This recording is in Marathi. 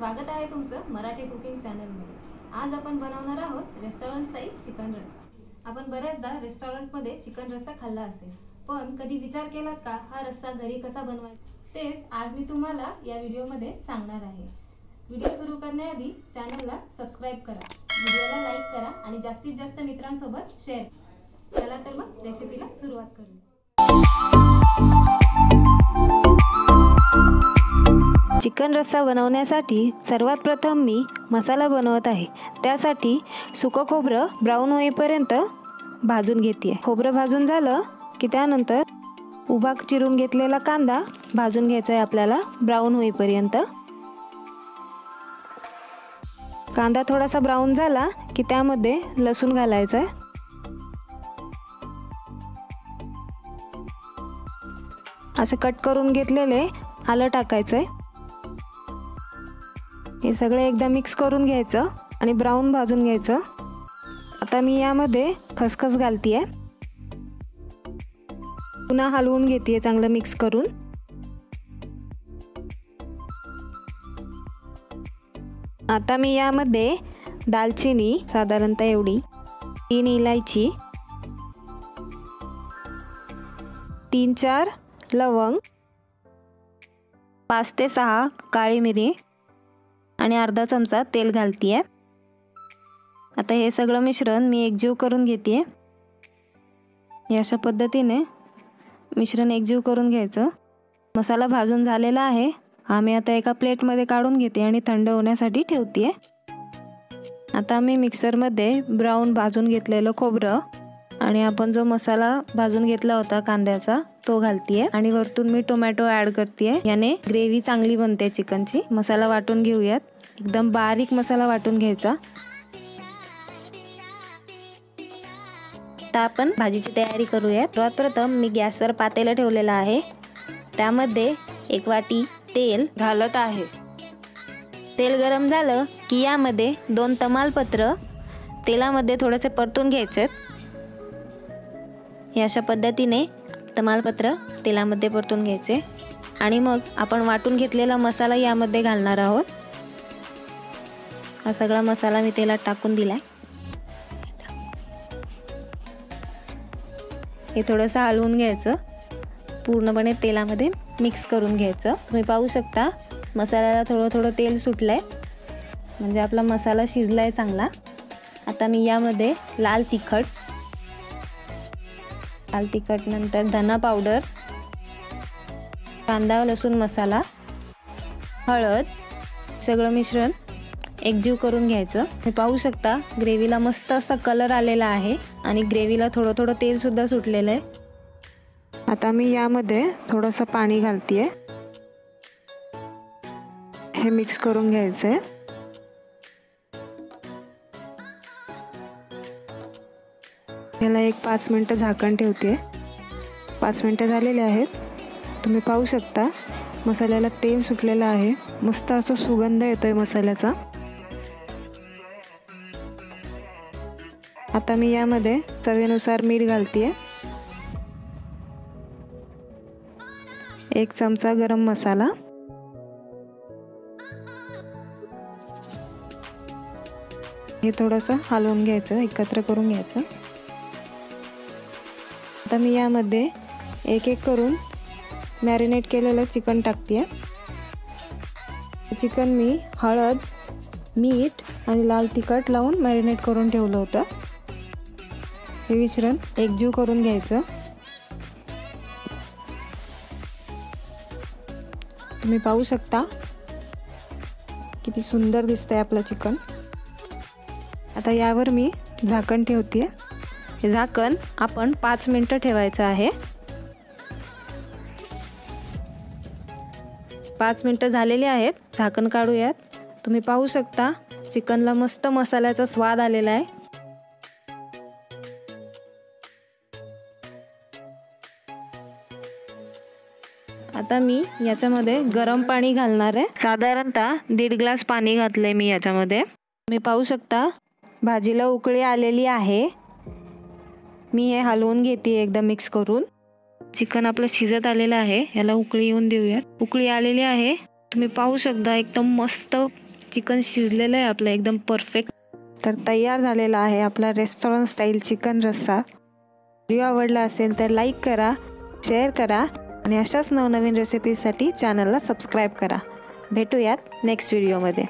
स्वागत आहे तुमचं मराठी कुकिंग चॅनलमध्ये। आज आपण बनवणार आहोत रेस्टॉरंट स्टाईल चिकन रस्सा। आपण बरेचदा रेस्टॉरंटमध्ये चिकन रस्सा खाल्ला असेल, पण कधी विचार केलात का हा रस्सा घरी कसा बनवायचा? तेच आज मी तुम्हाला या व्हिडिओमध्ये सांगणार आहे। व्हिडिओ सुरू करण्याआधी चॅनलला सबस्क्राइब करा, व्हिडिओला लाईक करा आणि जास्तीत जास्त मित्रांसोबत शेअर करा। चला तर मग रेसिपीला सुरुवात करूया। चिकन रस्सा बनवण्यासाठी सर्वात प्रथम मी मसाला बनवत आहे। त्यासाठी सुकं खोबरं ब्राऊन होईपर्यंत भाजून घेते। खोबरं भाजून झालं की त्यानंतर उभा चिरून घेतलेला कांदा भाजून घ्यायचा आहे आपल्याला ब्राऊन होईपर्यंत। कांदा थोडासा ब्राऊन झाला की त्यामध्ये लसूण घालायचा आहे। असे कट करून घेतलेले आलं टाकायचं आहे। हे सगळे एकदा मिक्स करून घ्यायचं आणि ब्राऊन भाजून घ्यायचं। आता मी यामध्ये खसखस घालतीये, पुन्हा हलवून घेते चांगलं मिक्स करून। आता मी यामध्ये दालचिनी साधारणतः एवढी, 3 इलायची, 3-4 लवंग, 5 ते 6 काळी मिरी आणि अर्धा चमचा तेल घालतीये। आता हे सगळं मिश्रण मी एकजीव करून घेते। अशा पद्धतीने मिश्रण एकजीव करून घ्यायचं। मसाला भाजून झालेला आहे, हा मी आता एका प्लेटमध्ये काढून घेते आणि थंड होण्यासाठी ठेवते। आता मी मिक्सरमध्ये ब्राऊन भाजून घेतलेलं खोबरं आणि आपण जो मसाला भाजून घेतला होता कांद्याचा तो घालतीये आणि वरतून मी टोमॅटो ॲड करतीये। याने ग्रेव्ही चांगली बनते चिकनची। मसाला वाटून घेऊयात, एकदम बारीक मसाला वाटून घ्यायचा। आता आपण भाजीची तयारी करूया। सर्वात प्रथम मी गॅसवर पातेलं ठेवलेलं आहे, त्यामध्ये 1 वाटी तेल घालत आहे। तेल गरम झालं की यामध्ये 2 तमालपत्र तेलामध्ये थोडेसे परतून घ्यायचे। हे अशा पद्धतीने तमालपत्र तेलामध्ये परतून घ्यायचे आणि मग आपण वाटून घेतलेला मसाला यामध्ये घालणार आहोत। हा सगळा मसाला मी तेलात टाकून दिलाय। हे थोडंसं हलवून घ्यायचं, पूर्णपणे तेलामध्ये मिक्स करून घ्यायचं। तुम्ही पाहू शकता मसाल्याला थोडं थोडं तेल सुटलंय, म्हणजे आपला मसाला शिजलाय चांगला। आता मी यामध्ये लाल तिखट नंतर धना पावडर, कांदा लसूण मसाला, हळद, सगळं मिश्रण एकजीव करून घ्यायचं। हे पाहू शकता ग्रेव्हीला मस्त असा कलर आलेला आहे आणि ग्रेव्हीला थोडं थोडं तेल सुद्धा सुटलेलं आहे। आता मी यामध्ये थोडंसं पाणी घालतीये, हे मिक्स करून घ्यायचंय। याला 5 मिनिटं झाकण ठेवते। 5 मिनिटं झालेले आहेत। तुम्ही पाहू शकता मसाल्याला तेल सुटलेलं आहे, मस्त असा सुगंध येतोय मसाल्याचा। आता मी यामध्ये चवीनुसार मीठ घालतीये, 1 चमचा गरम मसाला, हे थोडंसं हलवून घ्यायचं, एकत्र करून घ्यायचं। आता मी यामध्ये एक करून मॅरिनेट केलेलं चिकन टाकते। चिकन मी हळद, मीठ आणि लाल तिखट लावून मॅरिनेट करून ठेवलं होतं। हे मिश्रण एकजीव करून घ्यायचं। तुम्ही पाहू शकता किती सुंदर दिसतंय आपलं चिकन। आता यावर मी झाकण ठेवते। हे झाकण आपण 5 मिनिटं ठेवायचं आहे। 5 मिनिटं झालेली आहेत, झाकण काढूयात। तुम्ही पाहू शकता चिकनला मस्त मसाल्याचा स्वाद आलेला आहे। आता मी याच्यामध्ये गरम पाणी घालणार आहे, साधारणतः 1.5 ग्लास पाणी घातलंय मी याच्यामध्ये। तुम्ही पाहू शकता भाजीला उकळी आलेली आहे। मी हे हलवून घेते एकदा मिक्स करून। चिकन आपलं शिजत आलेलं आहे, याला उकळी येऊन देऊयात। उकळी आलेली आहे, तुम्ही पाहू शकता एकदम मस्त चिकन शिजलेलं आहे आपलं एकदम परफेक्ट. तर तयार झालेला आहे आपला रेस्टॉरंट स्टाईल चिकन रस्सा. व्हिडिओ आवडला असेल तर लाईक करा, शेअर करा आणि अशाच नवनवीन रेसिपीसाठी चॅनलला सबस्क्राईब करा. भेटूयात नेक्स्ट व्हिडिओमध्ये.